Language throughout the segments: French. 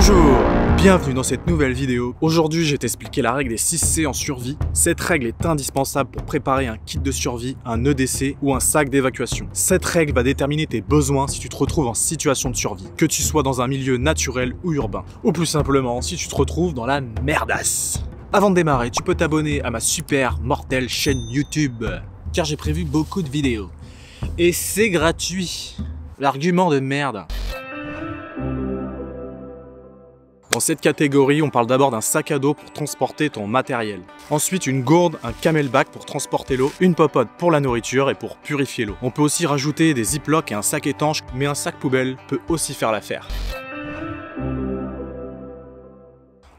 Bonjour, bienvenue dans cette nouvelle vidéo. Aujourd'hui, je vais t'expliquer la règle des 6C en survie. Cette règle est indispensable pour préparer un kit de survie, un EDC ou un sac d'évacuation. Cette règle va déterminer tes besoins si tu te retrouves en situation de survie, que tu sois dans un milieu naturel ou urbain, ou plus simplement si tu te retrouves dans la merdasse. Avant de démarrer, tu peux t'abonner à ma super mortelle chaîne YouTube, car j'ai prévu beaucoup de vidéos. Et c'est gratuit. L'argument de merde. Dans cette catégorie, on parle d'abord d'un sac à dos pour transporter ton matériel. Ensuite, une gourde, un camelback pour transporter l'eau, une popote pour la nourriture et pour purifier l'eau. On peut aussi rajouter des ziplocs et un sac étanche, mais un sac poubelle peut aussi faire l'affaire.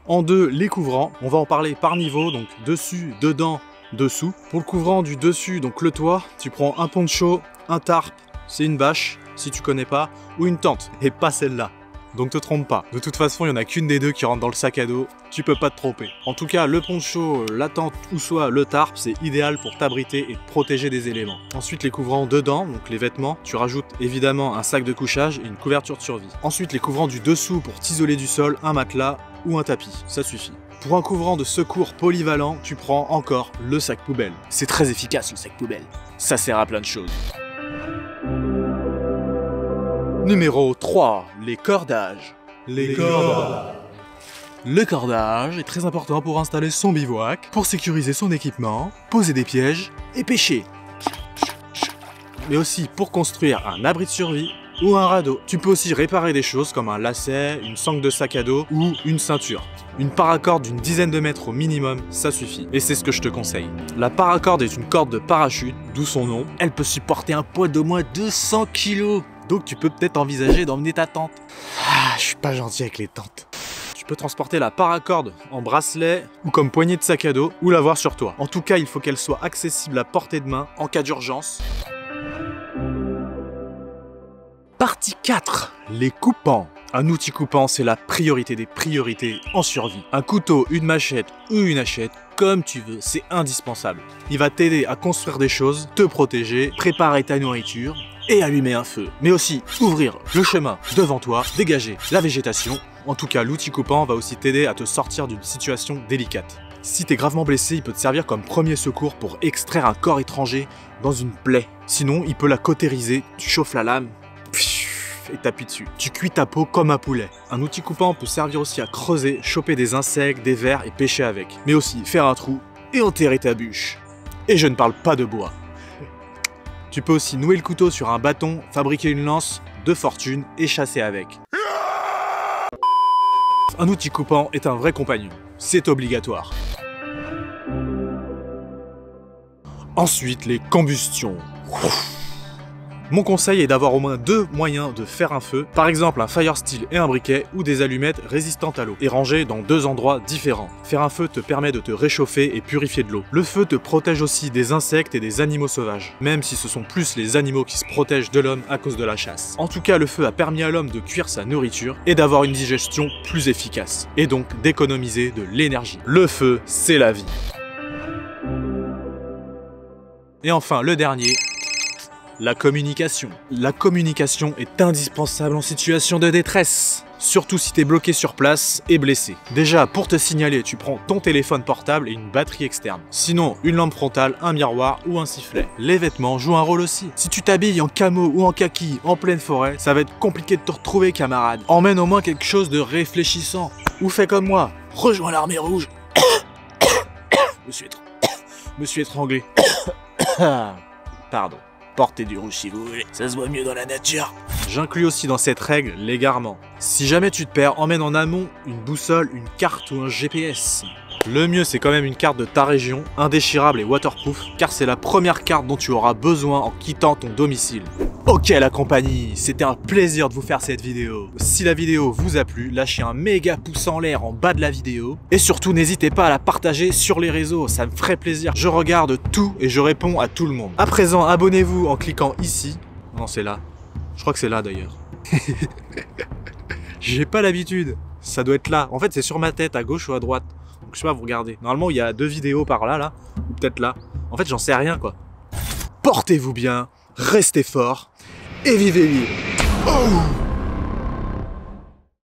En deux, les couvrants. On va en parler par niveau, donc dessus, dedans, dessous. Pour le couvrant du dessus, donc le toit, tu prends un poncho, un tarp, c'est une bâche, si tu connais pas, ou une tente, et pas celle-là. Donc te trompe pas, de toute façon il n'y en a qu'une des deux qui rentre dans le sac à dos, tu peux pas te tromper. En tout cas le poncho, la tente ou soit le tarp, c'est idéal pour t'abriter et te protéger des éléments. Ensuite les couvrants dedans, donc les vêtements, tu rajoutes évidemment un sac de couchage et une couverture de survie. Ensuite les couvrants du dessous pour t'isoler du sol, un matelas ou un tapis, ça suffit. Pour un couvrant de secours polyvalent, tu prends encore le sac poubelle. C'est très efficace le sac poubelle, ça sert à plein de choses. Numéro 3, les cordages. Le cordage est très important pour installer son bivouac, pour sécuriser son équipement, poser des pièges et pêcher. Mais aussi pour construire un abri de survie ou un radeau. Tu peux aussi réparer des choses comme un lacet, une sangle de sac à dos ou une ceinture. Une paracorde d'une dizaine de mètres au minimum, ça suffit. Et c'est ce que je te conseille. La paracorde est une corde de parachute, d'où son nom. Elle peut supporter un poids d'au moins 200 kg. Donc tu peux peut-être envisager d'emmener ta tente. Ah, je suis pas gentil avec les tentes. Tu peux transporter la paracorde en bracelet ou comme poignée de sac à dos ou l'avoir sur toi. En tout cas, il faut qu'elle soit accessible à portée de main en cas d'urgence. Partie 4, les coupants. Un outil coupant, c'est la priorité des priorités en survie. Un couteau, une machette ou une hachette, comme tu veux, c'est indispensable. Il va t'aider à construire des choses, te protéger, préparer ta nourriture et allumer un feu. Mais aussi ouvrir le chemin devant toi, dégager la végétation. En tout cas, l'outil coupant va aussi t'aider à te sortir d'une situation délicate. Si t'es gravement blessé, il peut te servir comme premier secours pour extraire un corps étranger dans une plaie. Sinon, il peut la cautériser, tu chauffes la lame et t'appuies dessus. Tu cuis ta peau comme un poulet. Un outil coupant peut servir aussi à creuser, choper des insectes, des vers et pêcher avec. Mais aussi faire un trou et enterrer ta bûche. Et je ne parle pas de bois. Tu peux aussi nouer le couteau sur un bâton, fabriquer une lance de fortune et chasser avec. Un outil coupant est un vrai compagnon. C'est obligatoire. Ensuite, les combustions. Mon conseil est d'avoir au moins deux moyens de faire un feu, par exemple un fire steel et un briquet ou des allumettes résistantes à l'eau, et rangées dans deux endroits différents. Faire un feu te permet de te réchauffer et purifier de l'eau. Le feu te protège aussi des insectes et des animaux sauvages, même si ce sont plus les animaux qui se protègent de l'homme à cause de la chasse. En tout cas, le feu a permis à l'homme de cuire sa nourriture et d'avoir une digestion plus efficace, et donc d'économiser de l'énergie. Le feu, c'est la vie. Et enfin, le dernier, la communication. La communication est indispensable en situation de détresse, surtout si t'es bloqué sur place et blessé. Déjà, pour te signaler, tu prends ton téléphone portable et une batterie externe. Sinon, une lampe frontale, un miroir ou un sifflet. Les vêtements jouent un rôle aussi. Si tu t'habilles en camo ou en kaki en pleine forêt, ça va être compliqué de te retrouver, camarade. Emmène au moins quelque chose de réfléchissant. Ou fais comme moi, rejoins l'armée rouge. Me suis étranglé. Pardon. Portez du rouge si vous voulez, ça se voit mieux dans la nature. J'inclus aussi dans cette règle l'égarement. Si jamais tu te perds, emmène en amont une boussole, une carte ou un GPS. Le mieux c'est quand même une carte de ta région, indéchirable et waterproof, car c'est la première carte dont tu auras besoin en quittant ton domicile. Ok la compagnie, c'était un plaisir de vous faire cette vidéo. Si la vidéo vous a plu, lâchez un méga pouce en l'air en bas de la vidéo. Et surtout n'hésitez pas à la partager sur les réseaux, ça me ferait plaisir. Je regarde tout et je réponds à tout le monde. À présent, abonnez-vous en cliquant ici. Non, c'est là. Je crois que c'est là d'ailleurs. J'ai pas l'habitude. Ça doit être là. En fait, c'est sur ma tête, à gauche ou à droite. Donc je sais pas, vous regardez. Normalement, il y a deux vidéos par là, ou peut-être là. En fait, j'en sais rien, quoi. Portez-vous bien, restez fort et vivez libre. Oh!